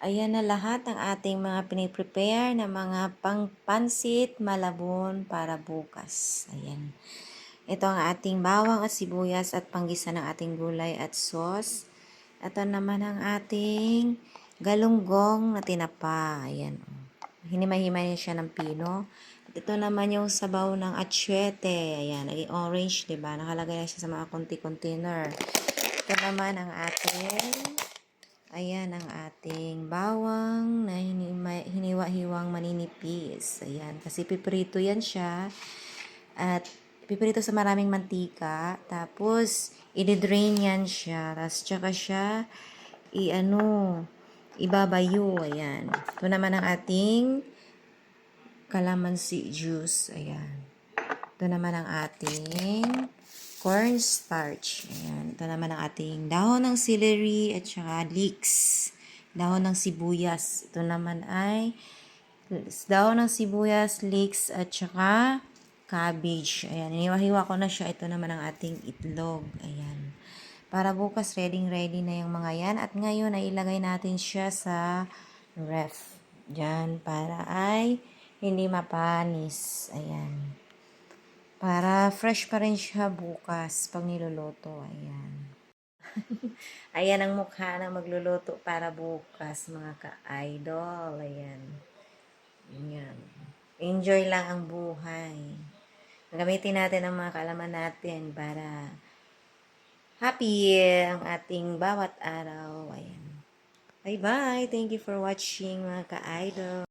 Ayan na lahat ang ating mga piniprepare na mga pangpansit malabon para bukas. Ayan. Ito ang ating bawang at sibuyas at panggisa ng ating gulay at sauce. Ito naman ang ating galunggong na tinapa. Ayan. Hinimay-himay siya ng pino. At ito naman yung sabaw ng atsuete. Ayan. Naging orange, diba? Nakalagay na siya sa mga container. Ito naman ang ating ayan ang ating bawang na hiniwa-hiwang maninipis. Ayan, kasi piprito yan siya. At piprito sa maraming mantika. Tapos, i-drain yan siya. Tapos, tsaka siya, ibabayo. Ayan. Ito naman ang ating calamansi juice. Ayan. Ito naman ang ating cornstarch. Ayan. Ito naman ang ating dahon ng celery at saka leeks. Dahon ng sibuyas. Ito naman ay dahon ng sibuyas, leeks at saka cabbage. Ayan. Iniwa-hiwa ko na siya. Ito naman ang ating itlog. Ayan. Para bukas, ready na yung mga yan. At ngayon, ay ilagay natin siya sa ref. Diyan. Para ay hindi mapanis. Ayan. Para fresh pa rin siya bukas pag niluluto. Ayan. Ayan ang mukha ng magluluto para bukas, mga ka-idol. Ayan. Ayan. Enjoy lang ang buhay. Gamitin natin ang mga kaalaman natin para happy ang ating bawat araw. Ayan. Bye-bye. Thank you for watching, mga ka-idol.